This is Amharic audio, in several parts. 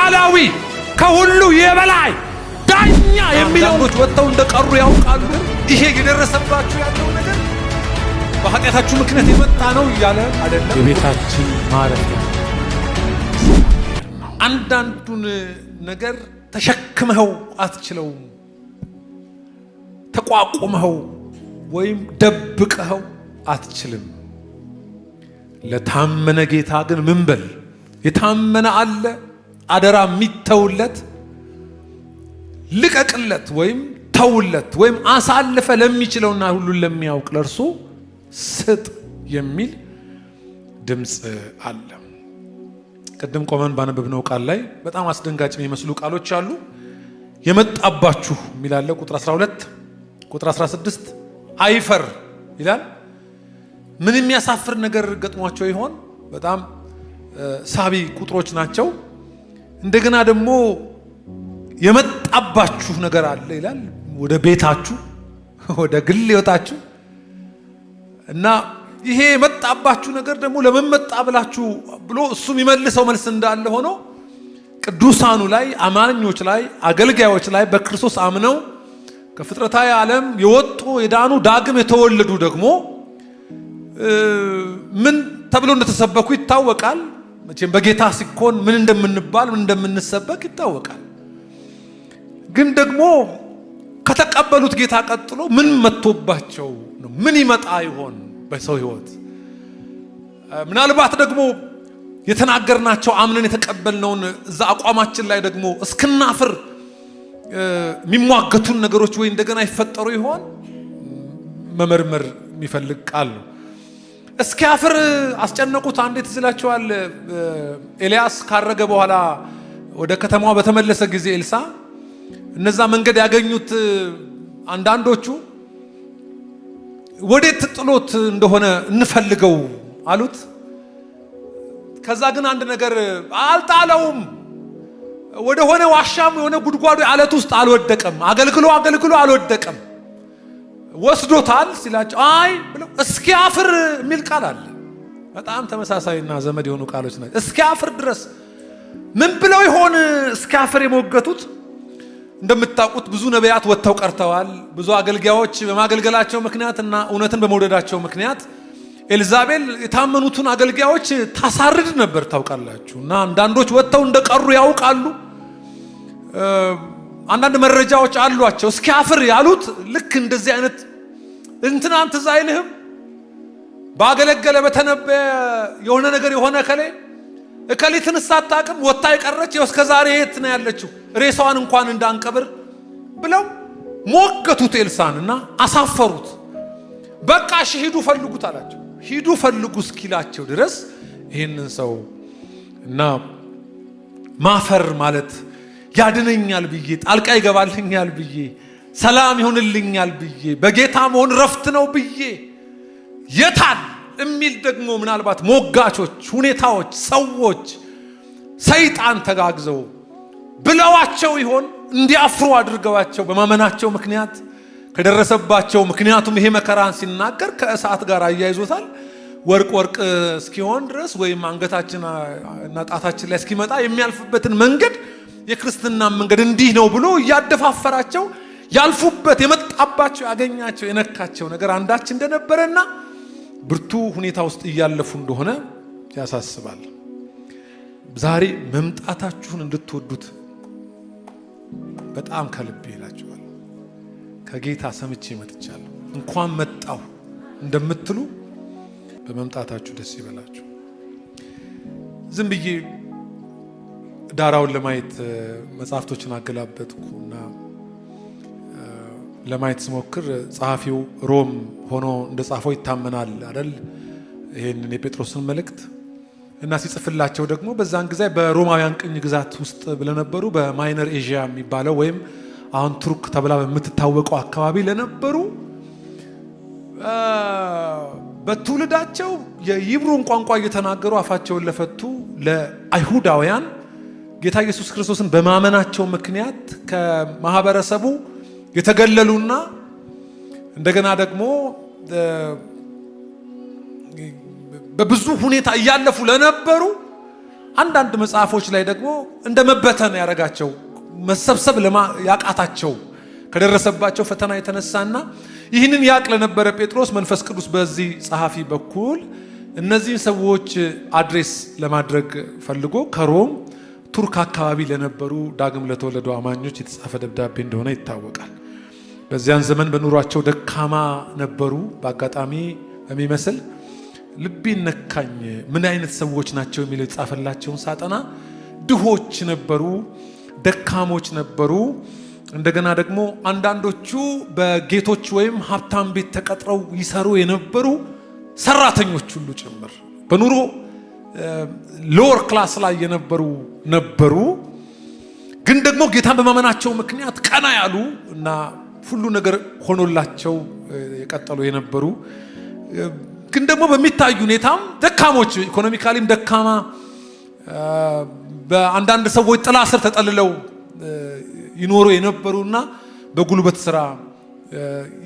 ሉዓላዊ ከሁሉ የበላይ ዳኛ የሚለው ወጥተው እንደቀሩ ያውቃሉ። ይሄ የደረሰባችሁ ያለው ነገር በኃጢአታችሁ ምክንያት የመጣ ነው እያለ አይደለም። የቤታችን ማረፊያ አንዳንዱን ነገር ተሸክመው አትችለውም፣ ተቋቁመው ወይም ደብቀው አትችልም። ለታመነ ጌታ ግን ምን በል የታመነ አለ አደራ የሚተውለት ልቀቅለት ወይም ተውለት ወይም አሳልፈ ለሚችለውና ሁሉን ለሚያውቅ ለእርሱ ስጥ የሚል ድምፅ አለ። ቅድም ቆመን ባነበብነው ቃል ላይ በጣም አስደንጋጭ የሚመስሉ ቃሎች አሉ። የመጣባችሁ የሚላለ ቁጥር 12 ቁጥር 16 አይፈር ይላል። ምን የሚያሳፍር ነገር ገጥሟቸው ይሆን? በጣም ሳቢ ቁጥሮች ናቸው። እንደገና ደግሞ የመጣባችሁ ነገር አለ ይላል። ወደ ቤታችሁ ወደ ግል ሕይወታችሁ እና ይሄ የመጣባችሁ ነገር ደግሞ ለምን መጣ ብላችሁ ብሎ እሱ የሚመልሰው መልስ እንዳለ ሆኖ ቅዱሳኑ ላይ አማኞች ላይ አገልጋዮች ላይ በክርስቶስ አምነው ከፍጥረታዊ ዓለም የወጡ የዳኑ ዳግም የተወለዱ ደግሞ ምን ተብሎ እንደተሰበኩ ይታወቃል። መቼም በጌታ ሲኮን ምን እንደምንባል ምን እንደምንሰበክ ይታወቃል። ግን ደግሞ ከተቀበሉት ጌታ ቀጥሎ ምን መጥቶባቸው ነው? ምን ይመጣ ይሆን በሰው ሕይወት? ምናልባት ደግሞ የተናገርናቸው አምነን የተቀበልነውን እዛ አቋማችን ላይ ደግሞ እስክናፍር የሚሟገቱን ነገሮች ወይ እንደገና ይፈጠሩ ይሆን? መመርመር የሚፈልግ ቃል ነው። እስኪያፍር አስጨነቁት። አንዴ ትዝ ይላችኋል። ኤልያስ ካረገ በኋላ ወደ ከተማዋ በተመለሰ ጊዜ ኤልሳ እነዛ መንገድ ያገኙት አንዳንዶቹ ወዴት ጥሎት እንደሆነ እንፈልገው አሉት። ከዛ ግን አንድ ነገር አልጣለውም። ወደ ሆነ ዋሻም የሆነ ጉድጓዱ አለት ውስጥ አልወደቀም። አገልግሎ አልወደቀም። ወስዶታል ሲላቸው አይ ብለው እስኪያፍር የሚል ቃል አለ። በጣም ተመሳሳይና ዘመድ የሆኑ ቃሎች ናቸው። እስኪያፍር ድረስ ምን ብለው ይሆን እስኪያፍር የሞገቱት? እንደምታውቁት ብዙ ነቢያት ወጥተው ቀርተዋል። ብዙ አገልጋዮች በማገልገላቸው ምክንያትና እውነትን በመውደዳቸው ምክንያት ኤልዛቤል የታመኑትን አገልጋዮች ታሳርድ ነበር ታውቃላችሁ። እና አንዳንዶች ወጥተው እንደቀሩ ያውቃሉ። አንዳንድ መረጃዎች አሏቸው። እስኪያፍር ያሉት ልክ እንደዚህ አይነት እንትናን ትዝ አይልህም? ባገለገለ በተነበየ የሆነ ነገር የሆነ እከሊትን ሳታቅም ወጣ የቀረች እስከ ዛሬ የት ነው ያለችው? ሬሳዋን እንኳን እንዳንቀብር ብለው ሞገቱት ኤልሳን እና አሳፈሩት። በቃ እሺ ሂዱ ፈልጉት አላቸው። ሂዱ ፈልጉ እስኪላቸው ድረስ ይህንን ሰው እና ማፈር ማለት ያድነኛል ብዬ ጣልቃ ይገባልኛል ብዬ ሰላም ይሆንልኛል ብዬ በጌታ መሆን ረፍት ነው ብዬ የታል የሚል ደግሞ ምናልባት ሞጋቾች፣ ሁኔታዎች፣ ሰዎች ሰይጣን ተጋግዘው ብለዋቸው ይሆን እንዲያፍሩ አድርገዋቸው በማመናቸው ምክንያት ከደረሰባቸው። ምክንያቱም ይሄ መከራን ሲናገር ከእሳት ጋር አያይዞታል። ወርቅ እስኪሆን ድረስ ወይም አንገታችን እና ጣታችን ላይ እስኪመጣ የሚያልፍበትን መንገድ የክርስትና መንገድ እንዲህ ነው ብሎ እያደፋፈራቸው ያልፉበት የመጣባቸው ያገኛቸው የነካቸው ነገር አንዳች እንደነበረና ብርቱ ሁኔታ ውስጥ እያለፉ እንደሆነ ያሳስባል። ዛሬ መምጣታችሁን እንድትወዱት በጣም ከልቤ ይላችኋል። ከጌታ ሰምቼ መጥቻለሁ። እንኳን መጣሁ እንደምትሉ በመምጣታችሁ ደስ ይበላችሁ። ዝም ብዬ ዳራውን ለማየት መጽሐፍቶችን አገላበጥኩና ለማየት ስሞክር ጸሐፊው ሮም ሆኖ እንደጻፈው ይታመናል አይደል? ይሄንን የጴጥሮስን መልእክት እና ሲጽፍላቸው ደግሞ በዛን ጊዜ በሮማውያን ቅኝ ግዛት ውስጥ ለነበሩ በማይነር ኤዥያ የሚባለው ወይም አሁን ቱርክ ተብላ በምትታወቀው አካባቢ ለነበሩ በትውልዳቸው የይብሩን ቋንቋ እየተናገሩ አፋቸውን ለፈቱ ለአይሁዳውያን ጌታ ኢየሱስ ክርስቶስን በማመናቸው ምክንያት ከማህበረሰቡ የተገለሉና እንደገና ደግሞ በብዙ ሁኔታ እያለፉ ለነበሩ አንዳንድ መጽሐፎች ላይ ደግሞ እንደ መበተን ያረጋቸው መሰብሰብ ያቃታቸው ከደረሰባቸው ፈተና የተነሳና ይህንን ያቅ ለነበረ ጴጥሮስ መንፈስ ቅዱስ በዚህ ጸሐፊ በኩል እነዚህን ሰዎች አድሬስ ለማድረግ ፈልጎ ከሮም ቱርክ አካባቢ ለነበሩ ዳግም ለተወለዱ አማኞች የተጻፈ ደብዳቤ እንደሆነ ይታወቃል። በዚያን ዘመን በኑሯቸው ደካማ ነበሩ። በአጋጣሚ የሚመስል ልቤን ነካኝ። ምን አይነት ሰዎች ናቸው የሚለው የተጻፈላቸውን ሳጠና ድሆች ነበሩ፣ ደካሞች ነበሩ። እንደገና ደግሞ አንዳንዶቹ በጌቶች ወይም ሀብታም ቤት ተቀጥረው ይሰሩ የነበሩ ሰራተኞች ሁሉ ጭምር በኑሮ ሎወር ክላስ ላይ ነበሩ። ግን ደግሞ ጌታን በማመናቸው ምክንያት ቀና ያሉ እና ሁሉ ነገር ሆኖላቸው የቀጠሉ የነበሩ ግን ደግሞ በሚታዩ ሁኔታም ደካሞች፣ ኢኮኖሚካሊም ደካማ፣ በአንዳንድ ሰዎች ጥላ ስር ተጠልለው ይኖሩ የነበሩና በጉልበት ስራ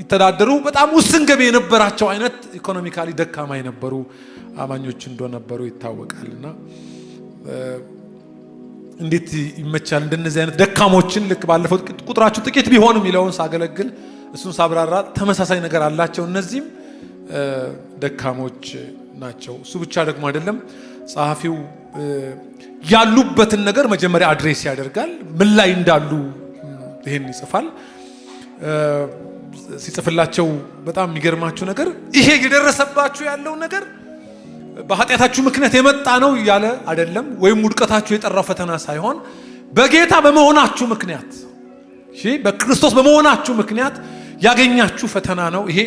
ይተዳደሩ በጣም ውስን ገቢ የነበራቸው አይነት ኢኮኖሚካሊ ደካማ የነበሩ አማኞች እንደነበሩ ይታወቃልና እንዴት ይመቻል እንደነዚህ አይነት ደካሞችን ልክ ባለፈው ቁጥራቸው ጥቂት ቢሆንም ይለውን ሳገለግል እሱን ሳብራራ ተመሳሳይ ነገር አላቸው። እነዚህም ደካሞች ናቸው። እሱ ብቻ ደግሞ አይደለም። ጸሐፊው ያሉበትን ነገር መጀመሪያ አድሬስ ያደርጋል። ምን ላይ እንዳሉ ይሄን ይጽፋል። ሲጽፍላቸው በጣም የሚገርማችሁ ነገር ይሄ የደረሰባችሁ ያለው ነገር በኃጢአታችሁ ምክንያት የመጣ ነው እያለ አይደለም፣ ወይም ውድቀታችሁ የጠራው ፈተና ሳይሆን በጌታ በመሆናችሁ ምክንያት በክርስቶስ በመሆናችሁ ምክንያት ያገኛችሁ ፈተና ነው። ይሄ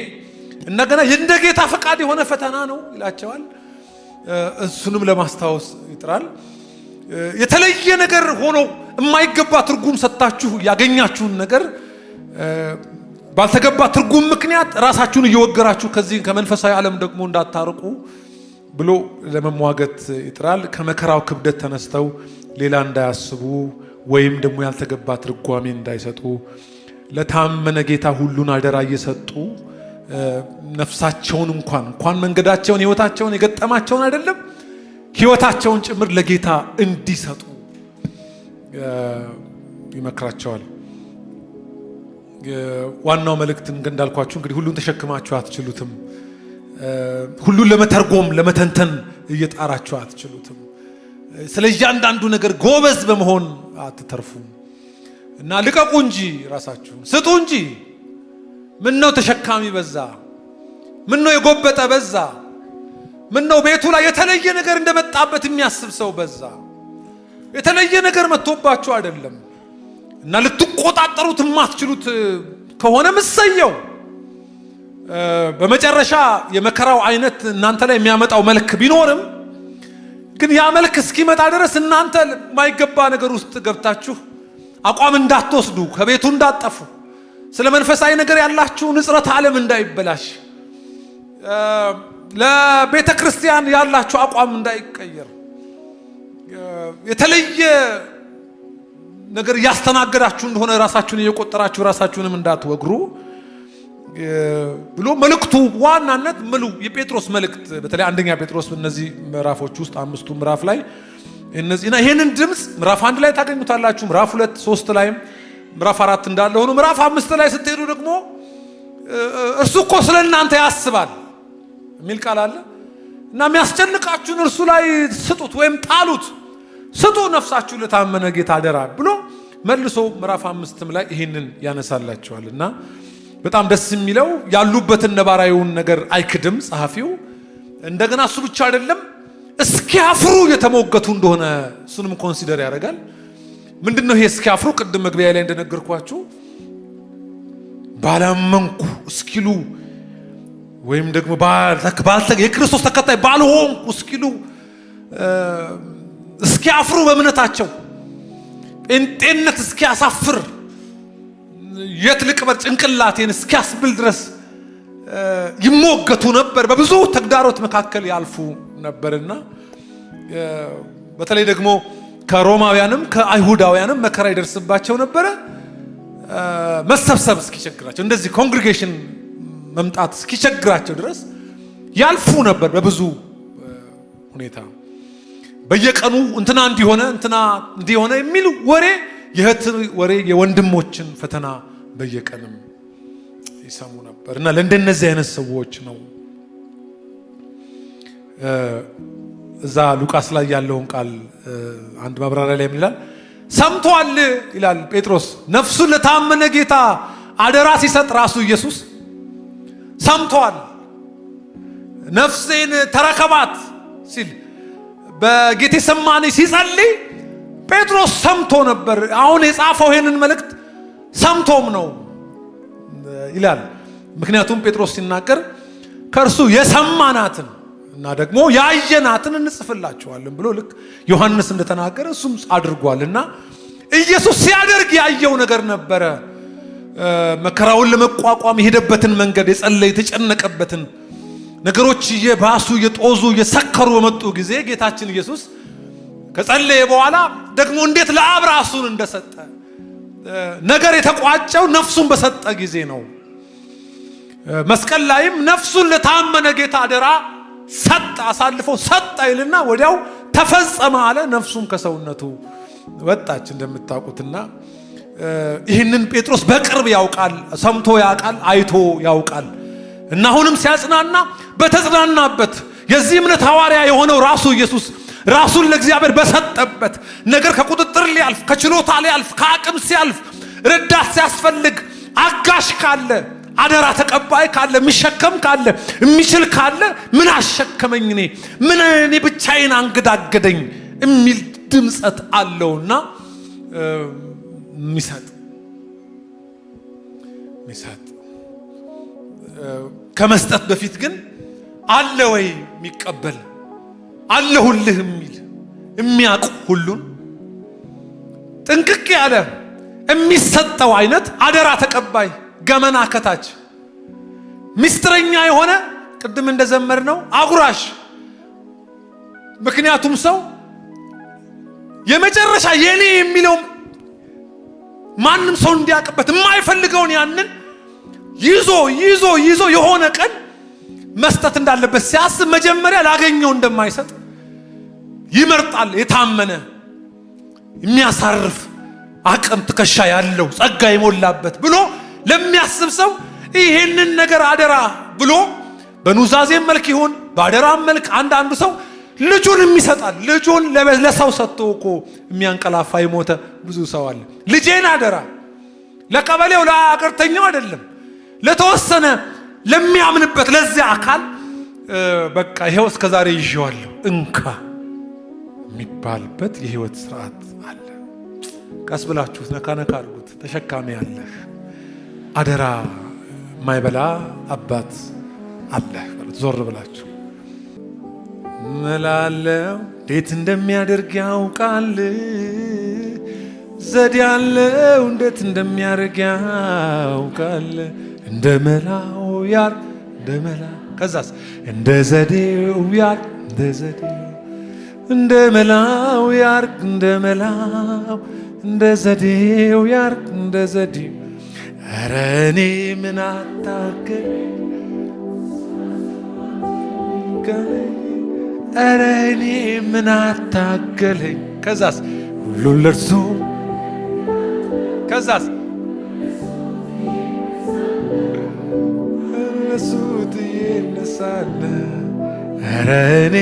እንደገና እንደ ጌታ ፈቃድ የሆነ ፈተና ነው ይላቸዋል። እሱንም ለማስታወስ ይጥራል። የተለየ ነገር ሆኖ የማይገባ ትርጉም ሰጣችሁ ያገኛችሁን ነገር ባልተገባ ትርጉም ምክንያት ራሳችሁን እየወገራችሁ ከዚህ ከመንፈሳዊ ዓለም ደግሞ እንዳታርቁ ብሎ ለመሟገት ይጥራል። ከመከራው ክብደት ተነስተው ሌላ እንዳያስቡ ወይም ደግሞ ያልተገባ ትርጓሜ እንዳይሰጡ ለታመነ ጌታ ሁሉን አደራ እየሰጡ ነፍሳቸውን እንኳን መንገዳቸውን ሕይወታቸውን የገጠማቸውን አይደለም ሕይወታቸውን ጭምር ለጌታ እንዲሰጡ ይመክራቸዋል። ዋናው መልእክት እንዳልኳችሁ እንግዲህ ሁሉን ተሸክማችሁ አትችሉትም። ሁሉን ለመተርጎም ለመተንተን እየጣራችሁ አትችሉትም። ስለ እያንዳንዱ ነገር ጎበዝ በመሆን አትተርፉም እና ልቀቁ እንጂ ራሳችሁን ስጡ እንጂ። ምን ነው ተሸካሚ በዛ? ምን ነው የጎበጠ በዛ? ምን ነው ቤቱ ላይ የተለየ ነገር እንደመጣበት የሚያስብ ሰው በዛ? የተለየ ነገር መጥቶባችሁ አይደለም እና ልትቆጣጠሩት የማትችሉት ከሆነ ምሰየው። በመጨረሻ የመከራው አይነት እናንተ ላይ የሚያመጣው መልክ ቢኖርም ግን ያ መልክ እስኪመጣ ድረስ እናንተ የማይገባ ነገር ውስጥ ገብታችሁ አቋም እንዳትወስዱ፣ ከቤቱ እንዳትጠፉ፣ ስለ መንፈሳዊ ነገር ያላችሁ ንጽረት ዓለም እንዳይበላሽ፣ ለቤተ ክርስቲያን ያላችሁ አቋም እንዳይቀየር፣ የተለየ ነገር እያስተናገዳችሁ እንደሆነ ራሳችሁን እየቆጠራችሁ ራሳችሁንም እንዳትወግሩ ብሎ መልእክቱ ዋናነት ምሉ የጴጥሮስ መልእክት በተለይ አንደኛ ጴጥሮስ በእነዚህ ምዕራፎች ውስጥ አምስቱ ምዕራፍ ላይ እነዚህና ይሄንን ድምጽ ምዕራፍ 1 ላይ ታገኙታላችሁ። ምዕራፍ 2 3 ላይ ምዕራፍ 4 እንዳለ ሆኖ ምዕራፍ 5 ላይ ስትሄዱ ደግሞ እርሱ እኮ ስለእናንተ ያስባል የሚል ቃል አለ እና የሚያስጨንቃችሁን እርሱ ላይ ስጡት ወይም ጣሉት፣ ስጡ ነፍሳችሁ ለታመነ ጌታ አደራ ብሎ መልሶ ምዕራፍ 5 ላይ ይሄንን ያነሳላችኋልና በጣም ደስ የሚለው ያሉበትን ነባራዊውን ነገር አይክድም ጸሐፊው። እንደገና እሱ ብቻ አይደለም እስኪያፍሩ የተሞገቱ እንደሆነ እሱንም ኮንሲደር ያደርጋል። ምንድነው ይሄ እስኪያፍሩ? ቅድም መግቢያ ላይ እንደነገርኳችሁ ባላመንኩ እስኪሉ ወይም ደግሞ የክርስቶስ ተከታይ ባልሆንኩ እስኪሉ እስኪያፍሩ በእምነታቸው ጴንጤነት እስኪያሳፍር የት ልቅበር ጭንቅላቴን እስኪያስብል ድረስ ይሞገቱ ነበር። በብዙ ተግዳሮት መካከል ያልፉ ነበርና በተለይ ደግሞ ከሮማውያንም ከአይሁዳውያንም መከራ ይደርስባቸው ነበረ። መሰብሰብ እስኪቸግራቸው እንደዚህ ኮንግሪጌሽን መምጣት እስኪቸግራቸው ድረስ ያልፉ ነበር በብዙ ሁኔታ። በየቀኑ እንትና እንዲሆነ እንትና እንዲሆነ የሚሉ ወሬ የእህት ወሬ የወንድሞችን ፈተና በየቀንም ይሰሙ ነበር። እና ለእንደነዚህ አይነት ሰዎች ነው እዛ ሉቃስ ላይ ያለውን ቃል አንድ ማብራሪያ ላይ ይላል ሰምቷል ይላል ጴጥሮስ ነፍሱን ለታመነ ጌታ አደራ ሲሰጥ ራሱ ኢየሱስ ሰምቷል። ነፍሴን ተረከባት ሲል በጌቴሰማኒ ሲጸልይ ጴጥሮስ ሰምቶ ነበር። አሁን የጻፈው ይሄንን መልእክት ሰምቶም ነው ይላል። ምክንያቱም ጴጥሮስ ሲናገር ከእርሱ የሰማናትን እና ደግሞ ያየናትን እንጽፍላችኋለን ብሎ ልክ ዮሐንስ እንደተናገረ እሱም አድርጓልና ኢየሱስ ሲያደርግ ያየው ነገር ነበረ። መከራውን ለመቋቋም የሄደበትን መንገድ የጸለየ የተጨነቀበትን ነገሮች እየባሱ እየጦዙ እየሰከሩ በመጡ ጊዜ ጌታችን ኢየሱስ ከጸለየ በኋላ ደግሞ እንዴት ለአብ ራሱን እንደሰጠ ነገር የተቋጨው ነፍሱን በሰጠ ጊዜ ነው። መስቀል ላይም ነፍሱን ለታመነ ጌታ አደራ ሰጠ፣ አሳልፎ ሰጠ ይልና ወዲያው ተፈጸመ አለ። ነፍሱም ከሰውነቱ ወጣች እንደምታውቁትና ይህንን ጴጥሮስ በቅርብ ያውቃል፣ ሰምቶ ያውቃል፣ አይቶ ያውቃል። እና አሁንም ሲያጽናና በተጽናናበት የዚህ እምነት ሐዋርያ የሆነው ራሱ ኢየሱስ ራሱን ለእግዚአብሔር በሰጠበት ነገር ከቁጥጥር ሊያልፍ ከችሎታ ሊያልፍ ከአቅም ሲያልፍ ረዳት ሲያስፈልግ አጋሽ ካለ አደራ ተቀባይ ካለ የሚሸከም ካለ የሚችል ካለ ምን አሸከመኝ እኔ ብቻዬን አንገዳገደኝ የሚል ድምጸት አለውና ሚሰጥ ከመስጠት በፊት ግን አለ ወይ የሚቀበል አለሁልህ የሚል የሚያውቅ ሁሉን ጥንቅቅ ያለ የሚሰጠው አይነት አደራ ተቀባይ ገመና ከታች ሚስጥረኛ የሆነ ቅድም እንደዘመርነው አጉራሽ። ምክንያቱም ሰው የመጨረሻ የኔ የሚለው ማንም ሰው እንዲያውቅበት የማይፈልገውን ያንን ይዞ የሆነ ቀን መስጠት እንዳለበት ሲያስብ መጀመሪያ ላገኘው እንደማይሰጥ ይመርጣል። የታመነ የሚያሳርፍ አቅም ትከሻ ያለው ጸጋ የሞላበት ብሎ ለሚያስብ ሰው ይሄንን ነገር አደራ ብሎ በኑዛዜም መልክ ይሁን በአደራም መልክ አንዳንዱ ሰው ልጁን ይሰጣል። ልጁን ለሰው ሰጥቶ እኮ የሚያንቀላፋ የሞተ ብዙ ሰው አለ። ልጄን አደራ ለቀበሌው ለአገርተኛው አይደለም ለተወሰነ ለሚያምንበት ለዚያ አካል በቃ ይሄው እስከዛሬ ይዤዋለሁ እንካ የሚባልበት የህይወት ስርዓት አለ። ቀስ ብላችሁ ነካ አድርጉት። ተሸካሚ ያለህ አደራ ማይበላ አባት አለ። ዞር ብላችሁ መላለው እንዴት እንደሚያደርግ ያውቃል። ዘዴ ያለው እንዴት እንደሚያደርግ ያውቃል። እንደ መላው ያር እንደ መላ ከዛስ እንደ ዘዴው ያር እንደ ዘዴው እንደ መላው ያር እንደ መላው እንደ ዘዴው ያር እንደ ዘዴው ኧረ እኔ ምን አታገለኝ ኧረ እኔ ምን አታገለኝ ከዛስ ሁሉን ለእርሱ ከዛስ እነሱ ትይነሳለ ኧረ እኔ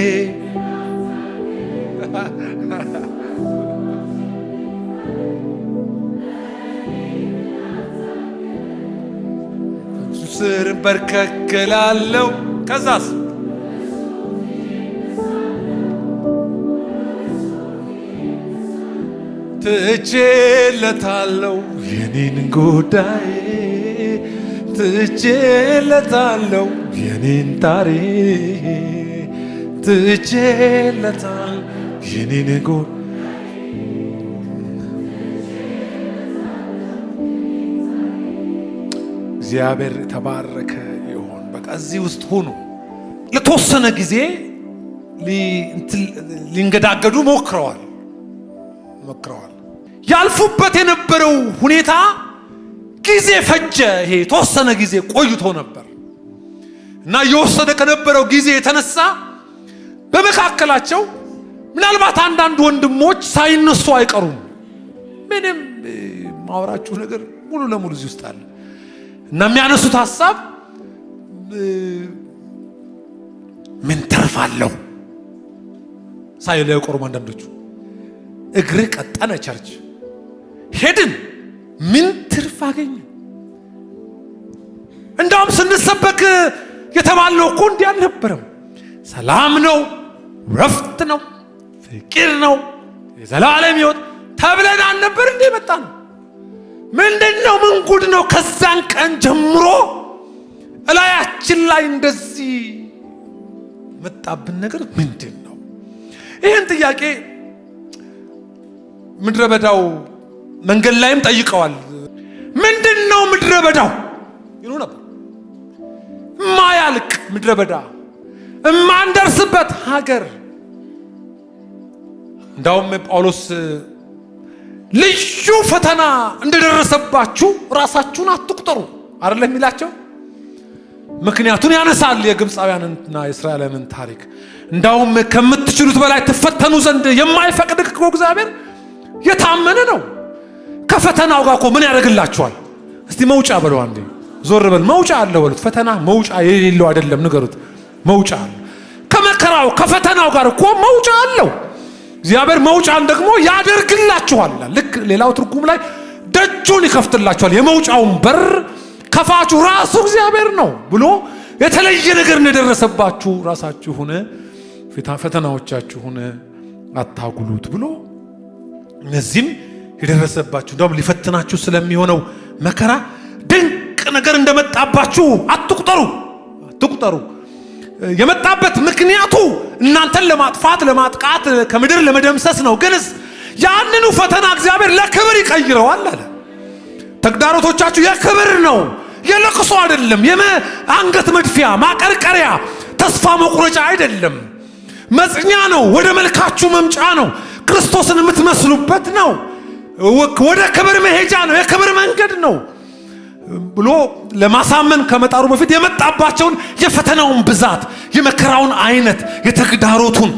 ስር በርከክላለው ከዛስ ትቼለታለው የኔን ጉዳይ ትቼለታለው የኔን ታሪክ ትቼለታለው የኔን ጉዳይ እግዚአብሔር ተባረከ ይሁን። በቃ እዚህ ውስጥ ሆኖ ለተወሰነ ጊዜ ሊንገዳገዱ ሞክረዋል። ያልፉበት የነበረው ሁኔታ ጊዜ ፈጀ። ይሄ ተወሰነ ጊዜ ቆይቶ ነበር እና እየወሰደ ከነበረው ጊዜ የተነሳ በመካከላቸው ምናልባት አንዳንድ ወንድሞች ሳይነሱ አይቀሩም። ምንም ማወራችሁ ነገር ሙሉ ለሙሉ እዚህ ውስጥ አለ እና የሚያነሱት ሐሳብ ምን ተርፋለሁ ሳይሉ አይቀሩም። አንዳንዶቹ እግር ቀጠነ ቸርች ሄድን ምን ትርፍ አገኘ? እንዳውም ስንሰበክ የተባለው እኮ እንዲህ አልነበረም። ሰላም ነው፣ ረፍት ነው፣ ፍቅር ነው፣ የዘላለም ሕይወት ተብለን አልነበር እንዴ መጣ ነው? ምንድነው? ምን ጉድ ነው? ከዛን ቀን ጀምሮ እላያችን ላይ እንደዚህ መጣብን ነገር ምንድን ነው? ይህን ጥያቄ ምድረ በዳው መንገድ ላይም ጠይቀዋል። ምንድነው ምድረ በዳው ይሉ ነበር። ማያልቅ ምድረ በዳ፣ እማንደርስበት ሀገር። እንዳውም ጳውሎስ ልዩ ፈተና እንደደረሰባችሁ ራሳችሁን አትቁጠሩ አይደለም የሚላቸው። ምክንያቱን ያነሳል የግብፃውያንና የእስራኤላውያንን ታሪክ። እንዳውም ከምትችሉት በላይ ትፈተኑ ዘንድ የማይፈቅድ እኮ እግዚአብሔር የታመነ ነው። ከፈተናው ጋር እኮ ምን ያደርግላችኋል? እስቲ መውጫ በለው አንዴ፣ ዞር በል። መውጫ አለው በሉት። ፈተና መውጫ የሌለው አይደለም፣ ንገሩት። መውጫ አለ። ከመከራው ከፈተናው ጋር እኮ መውጫ አለው። እግዚአብሔር መውጫን ደግሞ ያደርግላችኋል። ልክ ሌላው ትርጉም ላይ ደጁን ይከፍትላችኋል። የመውጫውን በር ከፋቹ ራሱ እግዚአብሔር ነው ብሎ የተለየ ነገር እንደደረሰባችሁ ራሳችሁን ፈተናዎቻችሁን አታጉሉት ብሎ እነዚህም የደረሰባችሁ እንደውም ሊፈትናችሁ ስለሚሆነው መከራ ድንቅ ነገር እንደመጣባችሁ አትቁጠሩ። የመጣበት ምክንያቱ እናንተን ለማጥፋት ለማጥቃት ከምድር ለመደምሰስ ነው። ግንስ ያንኑ ፈተና እግዚአብሔር ለክብር ይቀይረዋል አለ። ተግዳሮቶቻችሁ የክብር ነው፣ የለቅሶ አይደለም። የአንገት መድፊያ ማቀርቀሪያ፣ ተስፋ መቁረጫ አይደለም። መጽኛ ነው፣ ወደ መልካችሁ መምጫ ነው፣ ክርስቶስን የምትመስሉበት ነው፣ ወደ ክብር መሄጃ ነው፣ የክብር መንገድ ነው ብሎ ለማሳመን ከመጣሩ በፊት የመጣባቸውን የፈተናውን ብዛት፣ የመከራውን አይነት፣ የተግዳሮቱን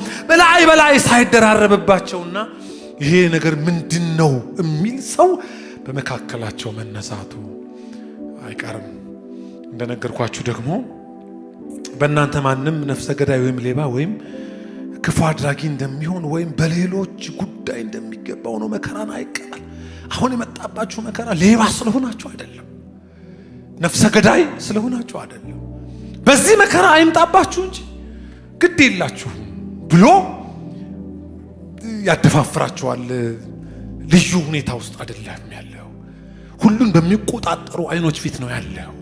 በላይ ሳይደራረብባቸውና ይሄ ነገር ምንድነው የሚል ሰው በመካከላቸው መነሳቱ አይቀርም። እንደነገርኳችሁ ደግሞ በእናንተ ማንም ነፍሰ ገዳይ ወይም ሌባ ወይም ክፉ አድራጊ እንደሚሆን ወይም በሌሎች ጉዳይ እንደሚገባው ነው መከራን አይቀበል። አሁን የመጣባችሁ መከራ ሌባ ስለሆናችሁ አይደለም፣ ነፍሰ ገዳይ ስለሆናችሁ አይደለም። በዚህ መከራ አይምጣባችሁ እንጂ ግድ የላችሁም ብሎ ያደፋፍራችኋል። ልዩ ሁኔታ ውስጥ አይደለም ያለው፣ ሁሉን በሚቆጣጠሩ አይኖች ፊት ነው ያለው።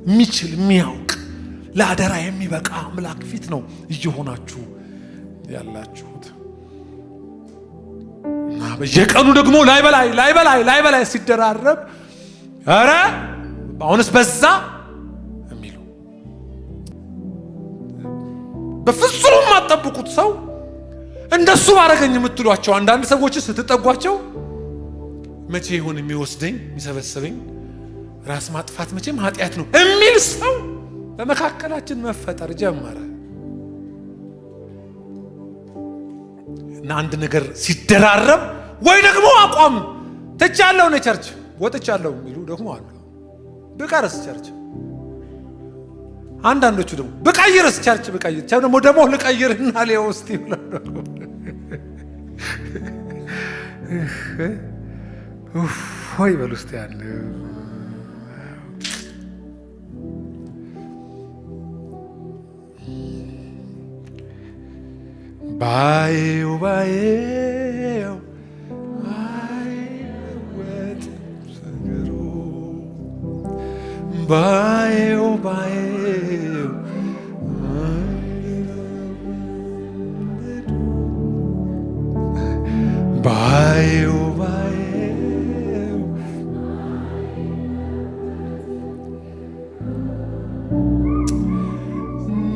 የሚችል የሚያውቅ ለአደራ የሚበቃ አምላክ ፊት ነው እየሆናችሁ ያላችሁት እና በየቀኑ ደግሞ ላይ ሲደራረብ አረ አሁንስ በዛ የሚሉ በፍጹም የማትጠብቁት ሰው እንደሱ ባረገኝ የምትሏቸው አንዳንድ ሰዎች ስትጠጓቸው መቼ ይሆን የሚወስደኝ የሚሰበሰበኝ? ራስ ማጥፋት መቼም ኃጢአት ነው የሚል ሰው በመካከላችን መፈጠር ጀመረ እና አንድ ነገር ሲደራረብ ወይ ደግሞ አቋም ትቻለሁ ነው ቸርች ወጥቻለሁ የሚሉ ደግሞ አሉ። ብቀርስ ቸርች፣ አንዳንዶቹ ደግሞ ብቀይርስ ቸርች ብቀይር ደግሞ ልቀይርና ሌው እስቲ ሆይ በሉ እስቲ ያለ ባየው አይወጥ ሰገሩ ባየው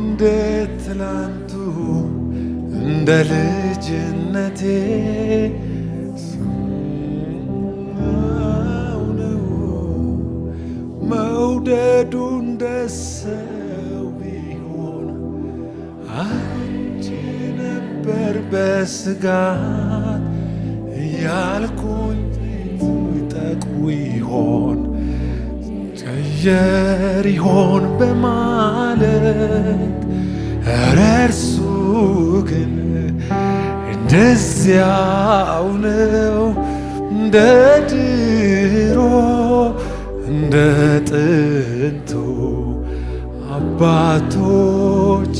እንደ ትላንቱ እንደ ልጅነቴ ነው መውደዱ እንደ ሰው ቢሆን አንቺ ነበር በስጋት እያልኩኝ ይጠቅሙ ይሆን ቀየር ይሆን በማለት ኧረ እርሱ ግን እንደዚያው ነው እንደ ድሮ እንደ ጥንቱ አባቶቼ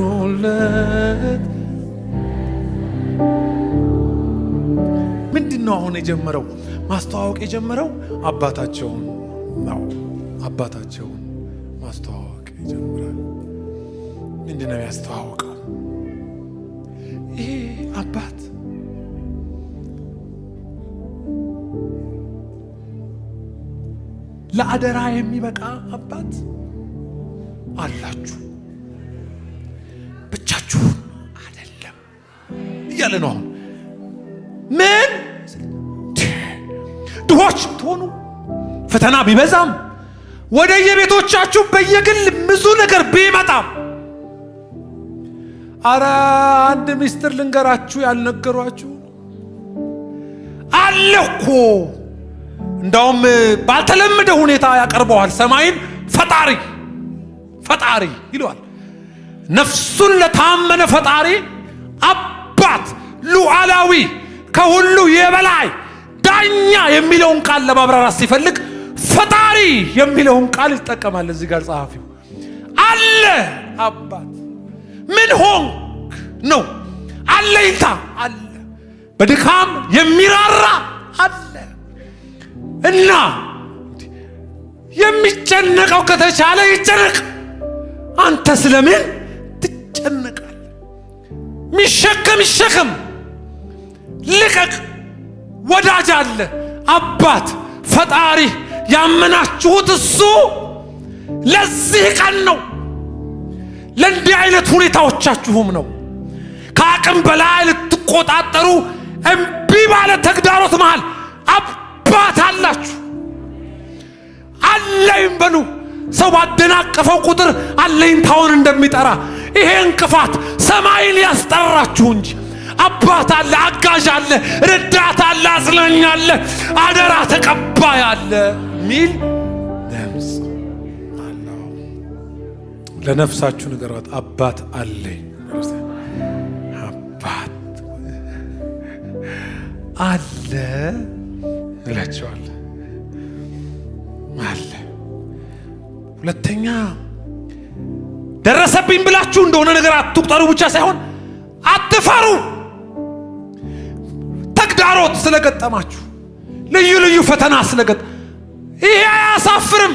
እንዳወሩለት። ምንድነው አሁን የጀመረው? ማስተዋወቅ የጀመረው አባታቸውን ነው። አባታቸውን ማስተዋወቅ ይጀምራል። ምንድነው ያስተዋወቀው? ይሄ አባት ለአደራ የሚበቃ አባት አላችሁ፣ ብቻችሁን አይደለም እያለ ነው። አሁን ምን ድሆች ትሆኑ ፈተና ቢበዛም ወደ የቤቶቻችሁ በየግል ብዙ ነገር ቢመጣም፣ አረ አንድ ሚስጥር ልንገራችሁ ያልነገሯችሁ አለ እኮ። እንዳውም ባልተለመደ ሁኔታ ያቀርበዋል። ሰማይን ፈጣሪ ይለዋል። ነፍሱን ለታመነ ፈጣሪ አባት፣ ሉዓላዊ፣ ከሁሉ የበላይ ዳኛ የሚለውን ቃል ለማብራራት ሲፈልግ ፈጣሪ የሚለውን ቃል ይጠቀማል። እዚህ ጋር ጸሐፊው አለ አባት። ምን ሆንክ ነው? አለኝታ አለ፣ በድካም የሚራራ አለ። እና የሚጨነቀው ከተቻለ ይጨነቅ። አንተ ስለምን ትጨነቃለህ? ሚሸከም ይሸከም፣ ልቀቅ። ወዳጅ አለ፣ አባት፣ ፈጣሪ። ያመናችሁት እሱ ለዚህ ቀን ነው፣ ለእንዲህ አይነት ሁኔታዎቻችሁም ነው። ከአቅም በላይ ልትቆጣጠሩ እምቢ ባለ ተግዳሮት መሃል አባት አላችሁ። አለኝ በሉ። ሰው ባደናቀፈው ቁጥር አለኝታውን እንደሚጠራ ይሄ እንቅፋት ሰማይን ያስጠራችሁ እንጂ አባት አለ፣ አጋዥ አለ፣ ረዳት አለ፣ አጽናኝ አለ፣ አደራ ተቀባይ አለ ሚል ድምፅ አለው። ለነፍሳችሁ ንገሯት፣ አባት አለኝ። አባት አለ ይላቸዋል አለ። ሁለተኛ ደረሰብኝ ብላችሁ እንደሆነ ነገር አትቁጠሩ ብቻ ሳይሆን አትፈሩ። ተግዳሮት ስለገጠማችሁ፣ ልዩ ልዩ ፈተና ስለገጠ ይሄ አያሳፍርም።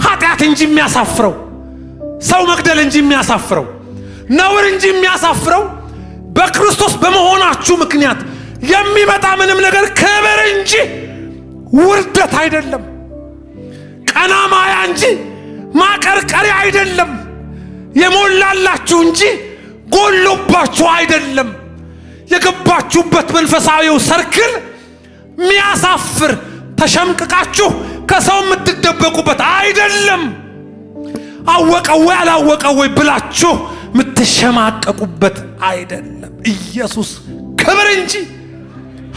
ኃጢአት እንጂ የሚያሳፍረው፣ ሰው መግደል እንጂ የሚያሳፍረው፣ ነውር እንጂ የሚያሳፍረው በክርስቶስ በመሆናችሁ ምክንያት የሚመጣ ምንም ነገር ክብር እንጂ ውርደት አይደለም። ቀና ማያ እንጂ ማቀርቀሪያ አይደለም። የሞላላችሁ እንጂ ጎሎባችሁ አይደለም። የገባችሁበት መንፈሳዊው ሰርክል ሚያሳፍር ተሸምቅቃችሁ ከሰው የምትደበቁበት አይደለም። አወቀው ወይ አላወቀው ወይ ብላችሁ የምትሸማቀቁበት አይደለም። ኢየሱስ ክብር እንጂ